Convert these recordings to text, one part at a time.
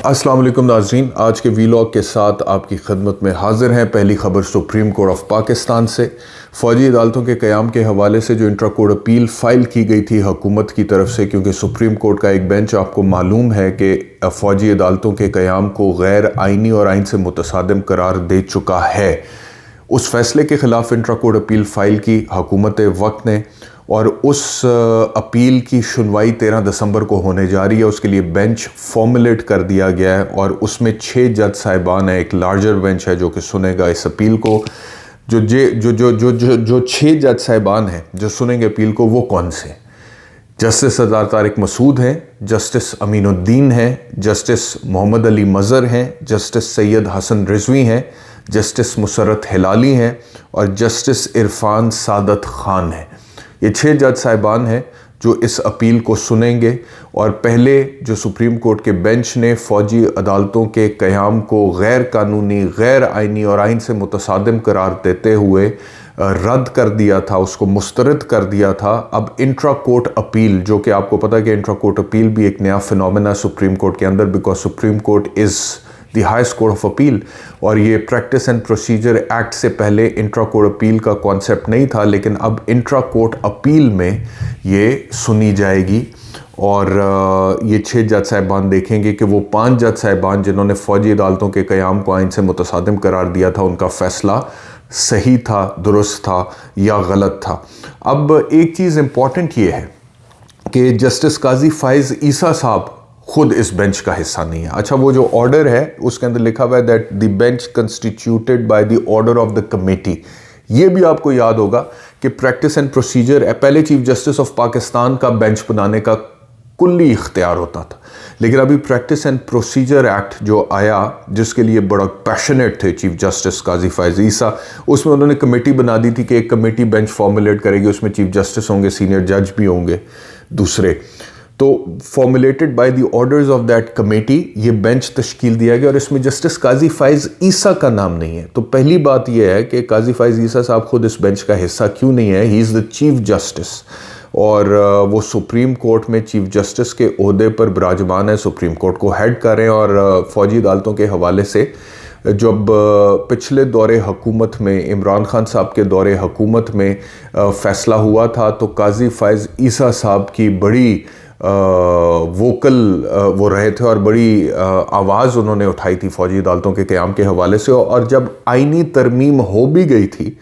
अस्सलाम वालेकुम नाज़रीन, आज के वीलॉग के साथ आपकी खदमत में हाजिर हैं। पहली खबर सुप्रीम कोर्ट ऑफ पाकिस्तान से फ़ौजी अदालतों के क़याम के हवाले से जो इंट्रा कोर्ट अपील फ़ाइल की गई थी हुकूमत की तरफ से, क्योंकि सुप्रीम कोर्ट का एक बेंच आपको मालूम है कि फ़ौजी अदालतों के क़याम को गैर आइनी और आइन से मुतसादिम करार दे चुका है। उस फैसले के ख़िलाफ़ इंट्रा कोर्ट अपील फ़ाइल की हुकूमत वक्त ने, और उस अपील की सुनवाई 13 दिसंबर को होने जा रही है। उसके लिए बेंच फॉर्मुलेट कर दिया गया है और उसमें 6 जज साहिबान है। एक लार्जर बेंच है जो कि सुनेगा इस अपील को। जो 6 जज साहिबान हैं जो सुनेंगे अपील को, वो कौन से? जस्टिस सरदार तारिक मसूद हैं, जस्टिस अमीनुद्दीन हैं, जस्टिस मोहम्मद अली मज़हर हैं, जस्टिस सैयद हसन रिजवी हैं, जस्टिस मुसर्रत हिलाली हैं और जस्टिस इरफान सादत खान हैं। ये 6 जज साहिबान हैं जो इस अपील को सुनेंगे। और पहले जो सुप्रीम कोर्ट के बेंच ने फ़ौजी अदालतों के क़याम को गैर कानूनी, गैर आइनी और आइन से मुतसादिम करार देते हुए रद्द कर दिया था, उसको मुस्तरद कर दिया था। अब इंट्रा कोर्ट अपील, जो कि आपको पता है कि इंट्रा कोर्ट अपील भी एक नया फिनोमेना सुप्रीम कोर्ट के अंदर, because supreme court is the highest court of appeal. और ये प्रैक्टिस एंड प्रोसीजर एक्ट से पहले इंट्रा कोर्ट अपील का कॉन्सेप्ट नहीं था, लेकिन अब इंट्रा कोर्ट अपील में ये सुनी जाएगी। और ये 6 जज साहिबान देखेंगे कि वो 5 जज साहिबान जिन्होंने फ़ौजी अदालतों के क़याम को आइन से मुतसादिम करार दिया था, उनका फ़ैसला सही था, दुरुस्त था या गलत था। अब एक चीज़ इम्पॉर्टेंट ये है कि जस्टिस काजी फ़ाइज़ ईसा साहब खुद इस बेंच का हिस्सा नहीं है। अच्छा, वो जो ऑर्डर है उसके अंदर लिखा हुआ है that the bench constituted by the order of the committee. ये भी आपको याद होगा कि प्रैक्टिस एंड प्रोसीजर पहले चीफ जस्टिस ऑफ पाकिस्तान का बेंच बनाने का कुल्ली इख्तियार होता था, लेकिन अभी प्रैक्टिस एंड प्रोसीजर एक्ट जो आया, जिसके लिए बड़ा पैशनेट थे चीफ जस्टिस काजी फ़ाइज़ ईसा, उसमें उन्होंने कमेटी बना दी थी कि एक कमेटी बेंच फॉर्मुलेट करेगी, उसमें चीफ जस्टिस होंगे, सीनियर जज भी होंगे दूसरे। तो formulated by the orders of that committee ये बेंच तश्कील दिया गया और इसमें जस्टिस काजी फ़ाइज़ ईसा का नाम नहीं है। तो पहली बात यह है कि काजी फ़ाइज़ ईसा साहब खुद इस बेंच का हिस्सा क्यों नहीं है? He is the chief justice और वो सुप्रीम कोर्ट में चीफ जस्टिस के ओहदे पर विराजमान है, सुप्रीम कोर्ट को हेड कर रहे हैं। और फ़ौजी अदालतों के हवाले से जब पिछले दौरे हुकूमत में, इमरान खान साहब के दौरे हुकूमत में फ़ैसला हुआ था, तो काजी फ़ाइज़ ईसा साहब की बड़ी वोकल वो रहे थे और बड़ी आवाज़ उन्होंने उठाई थी फ़ौजी अदालतों के क़याम के हवाले से। और जब आइनी तरमीम हो भी गई थी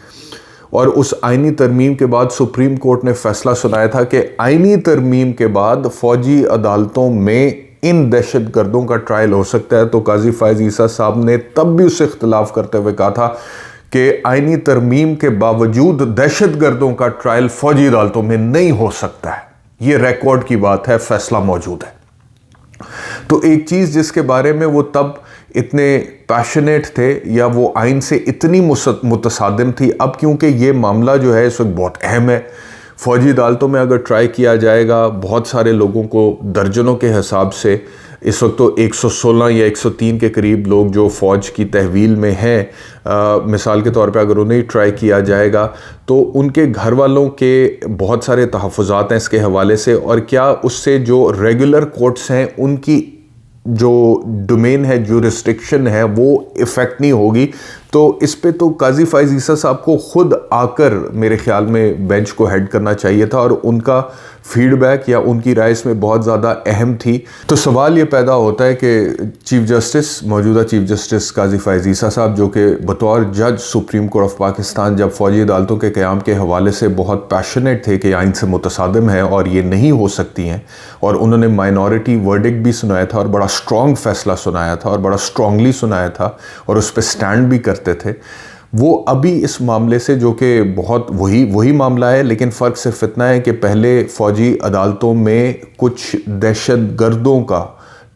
और उस आइनी तरमीम के बाद सुप्रीम कोर्ट ने फ़ैसला सुनाया था कि आइनी तरमीम के बाद फ़ौजी अदालतों में इन दहशत गर्दों का ट्रायल हो सकता है, तो काजी फ़ाइज़ ईसा साहब ने तब भी उससे इख्तिलाफ़ करते हुए कहा था कि आइनी तरमीम के बावजूद दहशत गर्दों का ट्रायल फ़ौजी अदालतों में नहीं हो सकता है। ये रिकॉर्ड की बात है, फैसला मौजूद है। तो एक चीज़ जिसके बारे में वो तब इतने पैशनेट थे या वो आइन से इतनी मुतसादिम थी, अब क्योंकि ये मामला जो है इस वक्त बहुत अहम है, फ़ौजी अदालतों में अगर ट्राई किया जाएगा, बहुत सारे लोगों को दर्जनों के हिसाब से इस वक्त तो 116 या 103 के करीब लोग जो फ़ौज की तहवील में हैं, मिसाल के तौर पे अगर उन्हें ट्राई किया जाएगा तो उनके घर वालों के बहुत सारे तहफ़्फ़ुज़ात हैं इसके हवाले से। और क्या उससे जो रेगुलर कोर्ट्स हैं उनकी जो डोमेन है, जो रिस्ट्रिक्शन है, वो इफ़ेक्ट नहीं होगी। तो इस पे तो काजी फ़ाइज़ ईसा साहब को ख़ुद आकर मेरे ख़्याल में बेंच को हेड करना चाहिए था और उनका फीडबैक या उनकी राय इसमें बहुत ज़्यादा अहम थी। तो सवाल ये पैदा होता है कि चीफ जस्टिस, मौजूदा चीफ जस्टिस काजी फ़ाइज़ ईसा साहब, जो कि बतौर जज सुप्रीम कोर्ट ऑफ पाकिस्तान जब फ़ौजी अदालतों के क़याम के हवाले से बहुत पैशनेट थे कि आइन से मुतसादिम है और ये नहीं हो सकती हैं, और उन्होंने माइनॉरिटी वर्डिक्ट भी सुनाया था और बड़ा स्ट्रॉन्ग फ़ैसला सुनाया था और बड़ा स्ट्रॉन्गली सुनाया था और उस पर स्टैंड भी करते थे, वो अभी इस मामले से, जो कि बहुत वही मामला है, लेकिन फ़र्क सिर्फ इतना है कि पहले फ़ौजी अदालतों में कुछ दहशत गर्दों का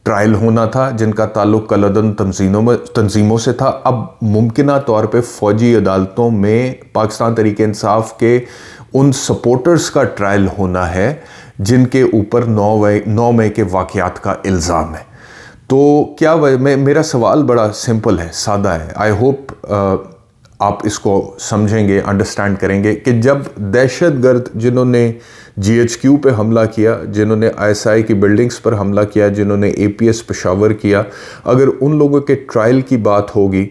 ट्रायल होना था जिनका ताल्लुक़ कलअदन तंजीमों से था। अब मुमकिना तौर पे फ़ौजी अदालतों में पाकिस्तान तहरीक इंसाफ के उन सपोर्टर्स का ट्रायल होना है जिनके ऊपर 9 मई के वाक़यात का इल्ज़ाम है। तो क्या मेरा सवाल बड़ा सिंपल है, सादा है। आई होप आप इसको समझेंगे, अंडरस्टैंड करेंगे कि जब दहशतगर्द जिन्होंने GHQ पे हमला किया, जिन्होंने ISI की बिल्डिंग्स पर हमला किया, जिन्होंने APS पेशावर किया, अगर उन लोगों के ट्रायल की बात होगी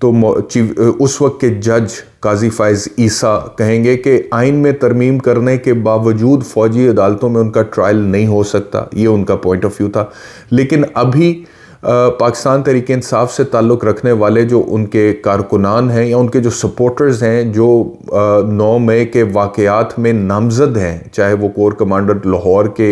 तो उस वक्त के जज काजी फायज़ ईसा कहेंगे कि आइन में तरमीम करने के बावजूद फ़ौजी अदालतों में उनका ट्रायल नहीं हो सकता। ये उनका पॉइंट ऑफ व्यू था। लेकिन अभी पाकिस्तान तहरीक इंसाफ से ताल्लुक़ रखने वाले जो उनके कारकुनान हैं या उनके जो सपोर्टर्स हैं, जो 9 मई के वाक़यात में नामज़द हैं, चाहे वो कोर कमांडर लाहौर के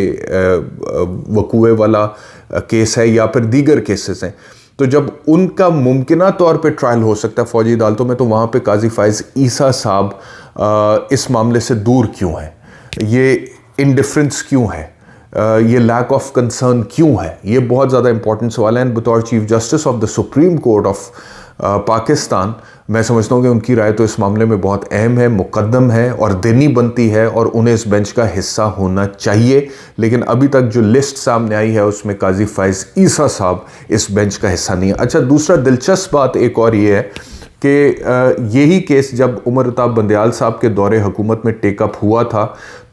वकूए वाला केस है या फिर दीगर केसेस हैं, तो जब उनका मुमकिना तौर पे ट्रायल हो सकता है फ़ौजी अदालतों में, तो वहाँ पे काजी फायज़ ईसा साहब इस मामले से दूर क्यों हैं? ये इंडिफरेंस क्यों है? ये लैक ऑफ कंसर्न क्यों है? ये बहुत ज़्यादा इंपॉर्टेंट सवाल है। बतौर chief justice of the supreme court of Pakistan, मैं समझता हूँ कि उनकी राय तो इस मामले में बहुत अहम है, मुकद्दम है और देनी बनती है और उन्हें इस बेंच का हिस्सा होना चाहिए। लेकिन अभी तक जो लिस्ट सामने आई है उसमें काजी फायज़ ईसा साहब इस बेंच का हिस्सा नहीं है। अच्छा, दूसरा दिलचस्प बात एक और ये है कि यही केस जब उमर अताब बंदयाल साहब के दौरे हुकूमत में टेकअप हुआ था,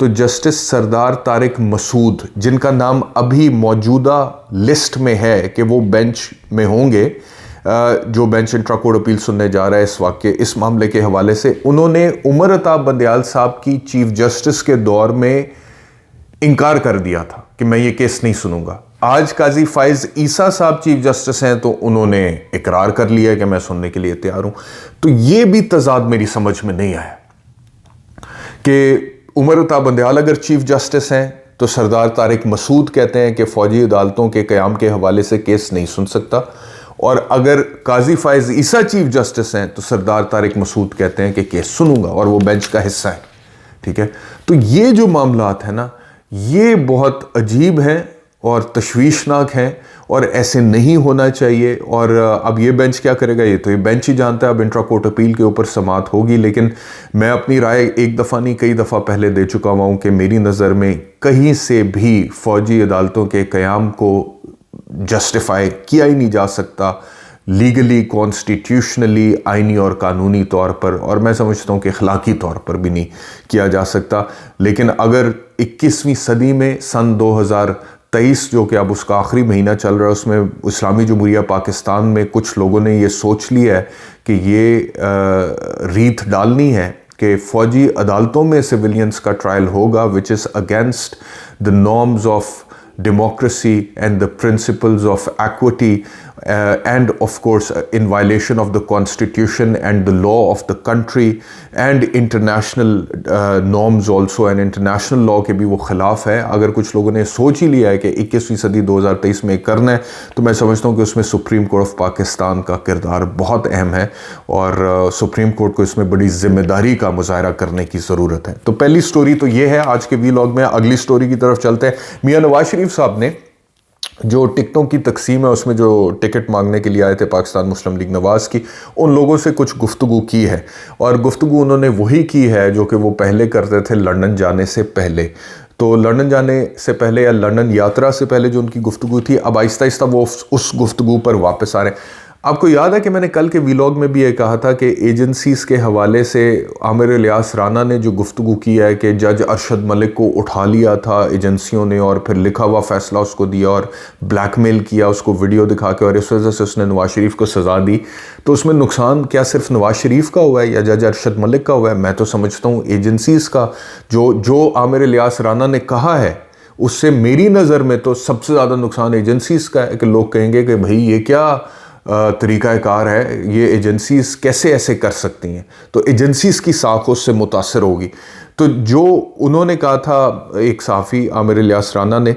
तो जस्टिस सरदार तारिक मसूद, जिनका नाम अभी मौजूदा लिस्ट में है कि वो बेंच में होंगे, जो बेंच इंट्रा कोर्ट अपील सुनने जा रहा है इस मामले के हवाले से, उन्होंने उमर अताब बंदयाल साहब की चीफ जस्टिस के दौर में इनकार कर दिया था कि मैं ये केस नहीं सुनूंगा। आज काजी फायज़ ईसा साहब चीफ जस्टिस हैं तो उन्होंने इकरार कर लिया कि मैं सुनने के लिए तैयार हूं। तो ये भी तजाद मेरी समझ में नहीं आया कि उमर अताब बंदयाल अगर चीफ जस्टिस हैं तो सरदार तारिक मसूद कहते हैं कि फौजी अदालतों के क़याम के हवाले से केस नहीं सुन सकता, और अगर काजी फायज़ ईसा चीफ जस्टिस हैं तो सरदार तारिक मसूद कहते हैं कि केस सुनूंगा और वो बेंच का हिस्सा है। ठीक है, तो ये जो मामलात है ना, ये बहुत अजीब हैं और तशवीशनाक हैं और ऐसे नहीं होना चाहिए। और अब ये बेंच क्या करेगा, ये तो ये बेंच ही जानता है। अब इंट्रा कोर्ट अपील के ऊपर समात होगी, लेकिन मैं अपनी राय एक दफ़ा नहीं कई दफ़ा पहले दे चुका हूँ कि मेरी नज़र में कहीं से भी फ़ौजी अदालतों के क़याम को जस्टिफाई किया ही नहीं जा सकता लीगली, कॉन्स्टिट्यूशनली, आइनी और कानूनी तौर पर, और मैं समझता हूँ कि अखलाकी तौर पर भी नहीं किया जा सकता। लेकिन अगर 21वीं सदी में सन 2023 जो कि अब उसका आखिरी महीना चल रहा है, उसमें इस्लामी जमहूरिया पाकिस्तान में कुछ लोगों ने ये सोच लिया है कि ये रीत डालनी है कि फ़ौजी अदालतों में सिविलियंस का ट्रायल होगा, which is against the norms of democracy and the principles of equity and of course in violation of the constitution and the law of the country and international norms also, and international law के भी वो खिलाफ है। अगर कुछ लोगों ने सोच ही लिया है कि 21वीं सदी 2023 में करना है, तो मैं समझता हूँ कि उसमें सुप्रीम कोर्ट ऑफ पाकिस्तान का किरदार बहुत अहम है और सुप्रीम कोर्ट को इसमें बड़ी जिम्मेदारी का मुजाहरा करने की ज़रूरत है। तो पहली स्टोरी तो ये है आज के वीलॉग में। अगली स्टोरी की तरफ चलते हैं। मियां नवाज शरीफ साहब ने जो टिकटों की तकसीम है उसमें जो टिकट मांगने के लिए आए थे पाकिस्तान मुस्लिम लीग नवाज की, उन लोगों से कुछ गुफ्तगू की है, और गुफ्तगू उन्होंने वही की है जो कि वो पहले करते थे लंदन जाने से पहले। तो लंदन जाने से पहले या लंदन यात्रा से पहले जो उनकी गुफ्तगू थी, अब आहिस्ता आहिस्ता वो उस गुफ्तगू पर वापस आ रहे हैं। आपको याद है कि मैंने कल के व्लॉग में भी ये कहा था कि एजेंसीज़ के हवाले से आमिर इलियास राना ने जो गुफ्तगू की है कि जज अरशद मलिक को उठा लिया था एजेंसियों ने और फिर लिखा हुआ फ़ैसला उसको दिया और ब्लैकमेल किया उसको वीडियो दिखा के, और इस वजह से उसने नवाज शरीफ को सज़ा दी। तो उसमें नुकसान क्या सिर्फ नवाज शरीफ का हुआ है या जज अरशद मलिक का हुआ है? मैं तो समझता हूँ एजेंसीज़ का। जो आमिर इलियास राना ने कहा है उससे मेरी नज़र में तो सबसे ज़्यादा नुकसान एजेंसीज़ का है कि लोग कहेंगे कि भाई ये क्या तरीक़ाकार है, ये एजेंसीज़ कैसे ऐसे कर सकती हैं, तो एजेंसीज़ की साख उससे मुतासर होगी। तो जो उन्होंने कहा था एक सहाफ़ी आमिर इलियास राना ने,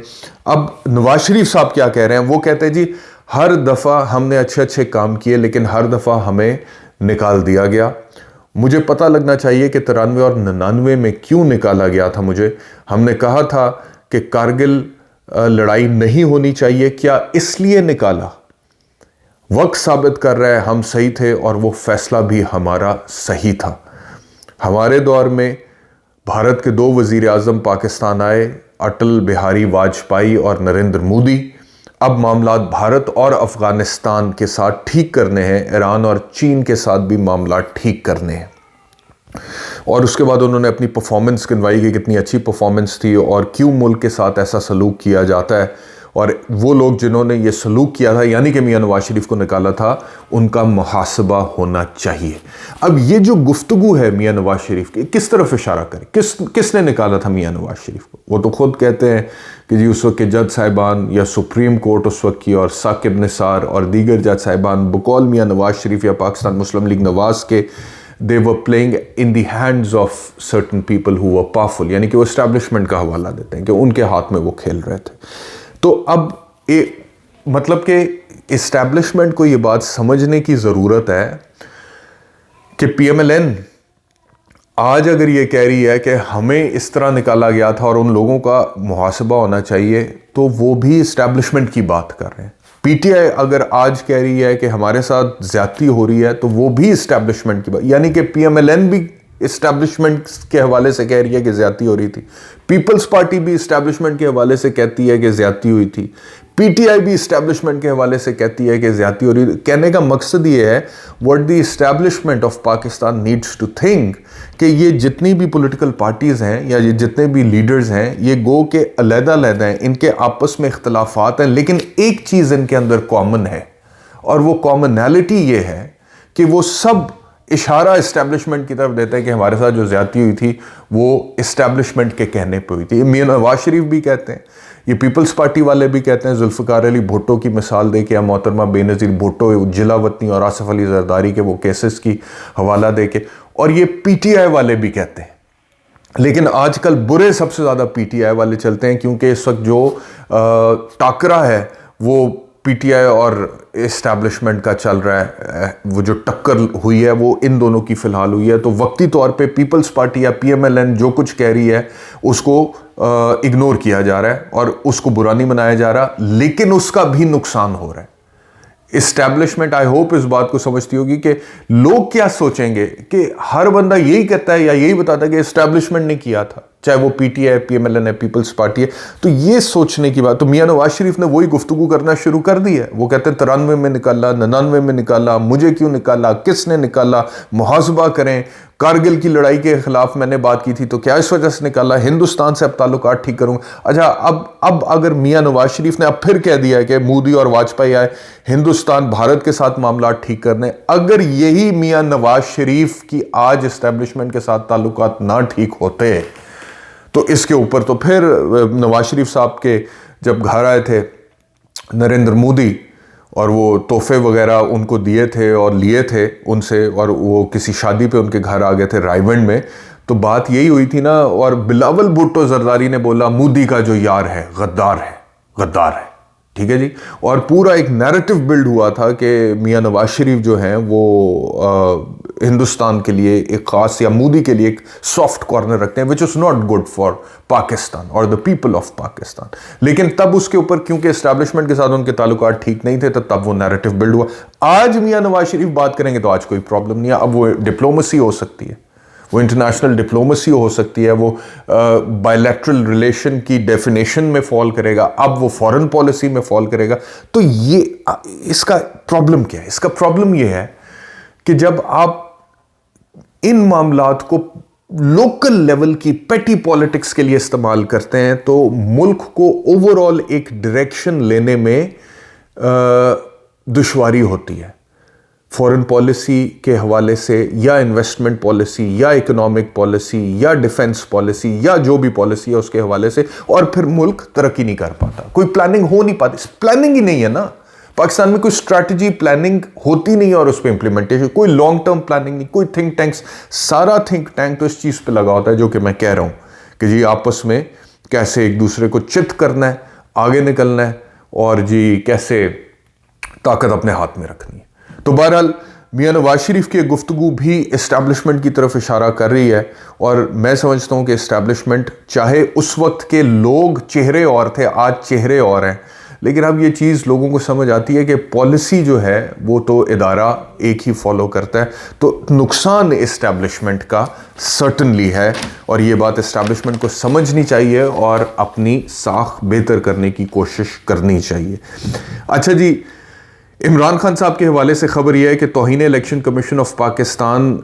अब नवाज शरीफ साहब क्या कह रहे हैं? वो कहते हैं जी हर दफ़ा हमने अच्छे अच्छे काम किए लेकिन हर दफ़ा हमें निकाल दिया गया। मुझे पता लगना चाहिए कि 93 और 99 में क्यों निकाला गया था मुझे। हमने कहा था कि कारगिल लड़ाई नहीं होनी चाहिए, क्या इसलिए निकाला? वक्त साबित कर रहा है हम सही थे और वो फैसला भी हमारा सही था। हमारे दौर में भारत के 2 वज़ीर आज़म पाकिस्तान आए, अटल बिहारी वाजपेयी और नरेंद्र मोदी। अब मामलात भारत और अफ़गानिस्तान के साथ ठीक करने हैं, ईरान और चीन के साथ भी मामलात ठीक करने हैं। और उसके बाद उन्होंने अपनी परफॉर्मेंस गिनवाई कि कितनी अच्छी परफॉर्मेंस थी और क्यों मुल्क के साथ ऐसा सलूक किया जाता है, और वो लोग जिन्होंने ये सलूक किया था यानी कि मियां नवाज शरीफ को निकाला था, उनका मुहासबा होना चाहिए। अब ये जो गुफ्तगू है मियां नवाज शरीफ की, किस तरफ इशारा करे, किसने निकाला था मियां नवाज शरीफ को? वो तो खुद कहते हैं कि जी उस वक्त के जज साहिबान या सुप्रीम कोर्ट उस वक्त की और साकिब निसार और दीगर जज साहिबान बकौल मियां नवाज शरीफ या पाकिस्तान मुस्लिम लीग नवाज के, they were playing in the hands of certain people who were powerful, यानी कि वो एस्टैब्लिशमेंट का हवाला देते हैं कि उनके हाथ में वो खेल रहे थे। तो अब मतलब कि एस्टैब्लिशमेंट को ये बात समझने की ज़रूरत है कि PMLN आज अगर ये कह रही है कि हमें इस तरह निकाला गया था और उन लोगों का मुहासबा होना चाहिए, तो वो भी एस्टैब्लिशमेंट की बात कर रहे हैं। PTI अगर आज कह रही है कि हमारे साथ ज्यादती हो रही है, तो वो भी एस्टैब्लिशमेंट की बात, यानी कि PMLN भी एस्टैब्लिशमेंट के हवाले से कह रही है कि ज्यादती हो रही थी, पीपल्स पार्टी भी एस्टैब्लिशमेंट के हवाले से कहती है कि ज्यादती हुई थी, PTI भी एस्टैब्लिशमेंट के हवाले से कहती है कि ज्यादती हो रही है। कहने का मकसद ये है, what the establishment of Pakistan needs to think, कि ये जितनी भी पॉलिटिकल पार्टीज़ हैं या ये जितने भी लीडर्स हैं, ये गो के अलग-अलग हैं, इनके आपस में इख्तलाफात हैं, लेकिन एक चीज़ इनके अंदर कॉमन है, और वो कॉमनैलिटी ये है कि वो सब इशारा इस्टेब्लिशमेंट की तरफ देते हैं कि हमारे साथ जो ज्यादती हुई थी वो इस्टेब्लिशमेंट के कहने पे हुई थी। मियां नवाज शरीफ भी कहते हैं, ये पीपल्स पार्टी वाले भी कहते हैं, जुल्फ़िकार अली भुट्टो की मिसाल दे के, या मोहतरमा बेनज़ीर भुट्टो जिला वतनी और आसिफ अली जरदारी के वो केसेस की हवाला दे के, और ये PTI वाले भी कहते हैं। लेकिन आजकल बुरे सबसे ज़्यादा PTI वाले चलते हैं, क्योंकि इस वक्त जो टाकरा है वो PTI और इस्टेब्लिशमेंट का चल रहा है, वो जो टक्कर हुई है वो इन दोनों की फ़िलहाल हुई है। तो वक्ती तौर पे पीपल्स पार्टी या PMLN जो कुछ कह रही है उसको इग्नोर किया जा रहा है और उसको बुरा नहीं मनाया जा रहा, लेकिन उसका भी नुकसान हो रहा है। इस्टेब्लिशमेंट आई होप इस बात को समझती होगी कि लोग क्या सोचेंगे कि हर बंदा यही कहता है या यही बताता है कि इस्टेब्लिशमेंट ने किया था, चाहे वो PTI है, PMLN है, पीपल्स पार्टी है। तो ये सोचने की बात, तो मियां नवाज शरीफ ने वही गुफ्तगू करना शुरू कर दी है। वो कहते हैं 93 में निकाला, 99 में निकाला, मुझे क्यों निकाला, किसने निकाला, मुहासबा करें, कारगिल की लड़ाई के खिलाफ मैंने बात की थी तो क्या इस वजह से निकाला, हिंदुस्तान से अब ताल्लुकात ठीक करूंगा। अच्छा, अब अगर मियां नवाज शरीफ ने अब फिर कह दिया है कि मोदी और वाजपेयी आए हिंदुस्तान भारत के साथ मामला ठीक करने, अगर यही मियां नवाज शरीफ की आज एस्टेब्लिशमेंट के साथ ताल्लुकात ना ठीक होते तो इसके ऊपर तो फिर नवाज शरीफ साहब के जब घर आए थे नरेंद्र मोदी और वो तोहफे वगैरह उनको दिए थे और लिए थे उनसे, और वो किसी शादी पे उनके घर आ गए थे रायवंड में, तो बात यही हुई थी ना। और बिलावल भुट्टो जरदारी ने बोला मोदी का जो यार है गद्दार है, गद्दार है, ठीक है जी। और पूरा एक नैरेटिव बिल्ड हुआ था कि मियां नवाज शरीफ जो हैं वो हिंदुस्तान के लिए एक खास या मोदी के लिए एक सॉफ्ट कॉर्नर रखते हैं, which is not good for Pakistan और द पीपल ऑफ पाकिस्तान। लेकिन तब उसके ऊपर क्योंकि एस्टैब्लिशमेंट के साथ उनके ताल्लुकात ठीक नहीं थे, तो तब वो नैरेटिव बिल्ड हुआ। आज मियां नवाज शरीफ बात करेंगे तो आज कोई प्रॉब्लम नहीं है, अब वो डिप्लोमेसी हो सकती है, वो इंटरनेशनल डिप्लोमेसी हो सकती है, वो बायलैटरल रिलेशन की डेफिनेशन में फॉल करेगा, अब वो फॉरेन पॉलिसी में फॉल करेगा। तो ये इसका प्रॉब्लम क्या है? इसका प्रॉब्लम ये है कि जब आप इन मामलात को लोकल लेवल की पेटी पॉलिटिक्स के लिए इस्तेमाल करते हैं तो मुल्क को ओवरऑल एक डायरेक्शन लेने में दुश्वारी होती है। फॉरेन पॉलिसी के हवाले से या इन्वेस्टमेंट पॉलिसी या इकोनॉमिक पॉलिसी या डिफेंस पॉलिसी या जो भी पॉलिसी है उसके हवाले से, और फिर मुल्क तरक्की नहीं कर पाता, कोई प्लानिंग हो नहीं पाती। प्लानिंग ही नहीं है ना पाकिस्तान में, कोई स्ट्रैटेजी प्लानिंग होती नहीं है और उस पर इंप्लीमेंटेशन, कोई लॉन्ग टर्म प्लानिंग नहीं, कोई थिंक टैंक्स, सारा थिंक टैंक तो इस चीज़ पे लगा होता है जो कि मैं कह रहा हूँ कि जी आपस में कैसे एक दूसरे को चित करना है, आगे निकलना है, और जी कैसे ताकत अपने हाथ में रखनी है। तो बहरहाल मियां नवाज शरीफ की गुफ्तगू भी इस्टेब्लिशमेंट की तरफ इशारा कर रही है, और मैं समझता हूँ कि इस्टेब्लिशमेंट, चाहे उस वक्त के लोग चेहरे और थे, आज चेहरे और हैं, लेकिन अब ये चीज़ लोगों को समझ आती है कि पॉलिसी जो है वो तो इदारा एक ही फॉलो करता है, तो नुकसान इस्टेब्लिशमेंट का सर्टनली है और ये बात इस्टेब्लिशमेंट को समझनी चाहिए और अपनी साख बेहतर करने की कोशिश करनी चाहिए। अच्छा जी, इमरान खान साहब के हवाले से ख़बर यह है कि तौहीन इलेक्शन कमीशन ऑफ पाकिस्तान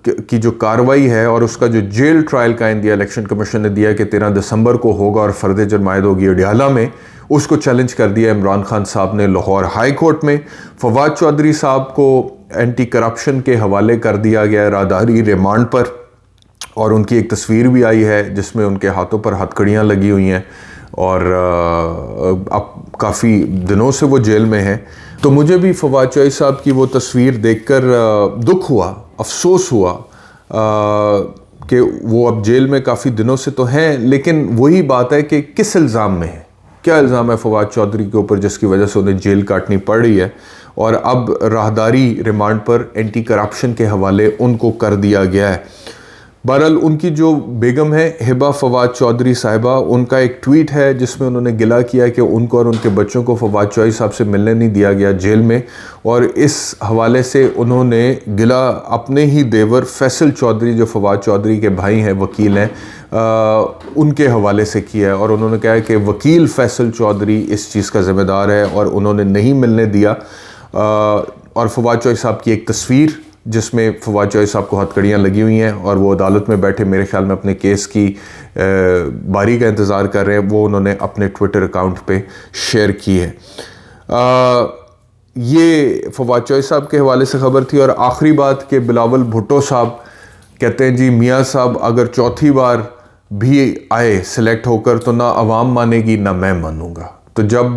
की जो कार्रवाई है और उसका जो जेल ट्रायल का इंडिया इलेक्शन कमीशन ने दिया कि 13 दिसंबर को होगा और फ़र्द जरमायद होगी अडियाला में, उसको चैलेंज कर दिया इमरान खान साहब ने लाहौर हाई कोर्ट में। फवाद चौधरी साहब को एंटी करप्शन के हवाले कर दिया गया राहदारी रिमांड पर और उनकी एक तस्वीर भी आई है जिसमें उनके हाथों पर हथकड़ियाँ लगी हुई हैं और अब काफ़ी दिनों से वो जेल में हैं। तो मुझे भी फवाद चौधरी साहब की वो तस्वीर देखकर दुख हुआ, अफसोस हुआ कि वो अब जेल में काफ़ी दिनों से तो हैं, लेकिन वही बात है कि किस इल्ज़ाम में है, क्या इल्ज़ाम है फवाद चौधरी के ऊपर जिसकी वजह से उन्हें जेल काटनी पड़ रही है और अब राहदारी रिमांड पर एंटी करप्शन के हवाले उनको कर दिया गया है। बहरहाल उनकी जो बेगम है हिबा फवाद चौधरी साहिबा, उनका एक ट्वीट है जिसमें उन्होंने गिला किया कि उनको और उनके बच्चों को फवाद चौधरी साहब से मिलने नहीं दिया गया जेल में, और इस हवाले से उन्होंने गिला अपने ही देवर फैसल चौधरी जो फवाद चौधरी के भाई हैं, वकील हैं, उनके हवाले से किया है और उन्होंने कहा है कि वकील फैसल चौधरी इस चीज़ का ज़िम्मेदार है और उन्होंने नहीं मिलने दिया। और फवाद चौधरी साहब की एक तस्वीर जिसमें फवाद चौधरी साहब को हथकड़ियाँ लगी हुई हैं और वो अदालत में बैठे मेरे ख्याल में अपने केस की बारी का इंतज़ार कर रहे हैं, वो उन्होंने अपने ट्विटर अकाउंट पे शेयर की है। ये फवाद चौधरी साहब के हवाले से ख़बर थी। और आखिरी बात कि बिलावल भुट्टो साहब कहते हैं जी मियाँ साहब अगर चौथी बार भी आए सिलेक्ट होकर तो ना अवाम मानेगी ना मैं मानूंगा। तो जब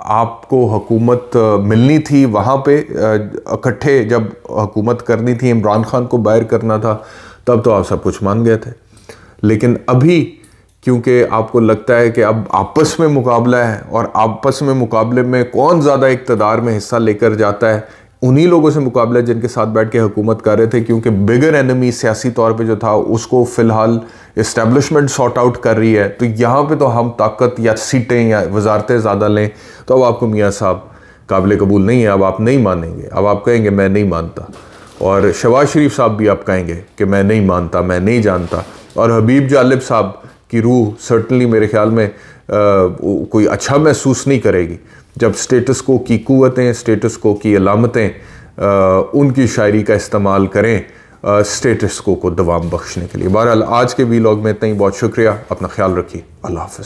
आपको हुकूमत मिलनी थी वहाँ पे इकट्ठे जब हुकूमत करनी थी, इमरान खान को बाहर करना था, तब तो आप सब कुछ मान गए थे, लेकिन अभी क्योंकि आपको लगता है कि अब आपस में मुकाबला है और आपस में मुकाबले में कौन ज़्यादा इक़्तिदार में हिस्सा लेकर जाता है, उन्हीं लोगों से मुकाबला जिनके साथ बैठ के हुकूमत कर रहे थे, क्योंकि बिगर एनिमी सियासी तौर पे जो था उसको फ़िलहाल इस्टेब्लिशमेंट सॉर्ट आउट कर रही है। तो यहाँ पे तो हम ताकत या सीटें या वजारतें ज़्यादा लें तो अब आपको मियाँ साहब काबिल कबूल नहीं है, अब आप नहीं मानेंगे, अब आप कहेंगे मैं नहीं मानता, और शहबाज शरीफ साहब भी आप कहेंगे कि मैं नहीं मानता, मैं नहीं जानता, और हबीब जालिब साहब की रूह सर्टनली मेरे ख्याल में कोई अच्छा महसूस नहीं करेगी जब स्टेटस को की कुव्वतें, स्टेटस को की अलामतें उनकी शायरी का इस्तेमाल करें स्टेटस को दवाम बख्शने के लिए। बहरहाल आज के वीलॉग में इतना ही, बहुत शुक्रिया, अपना ख्याल रखिए, अल्लाह हाफ़िज़।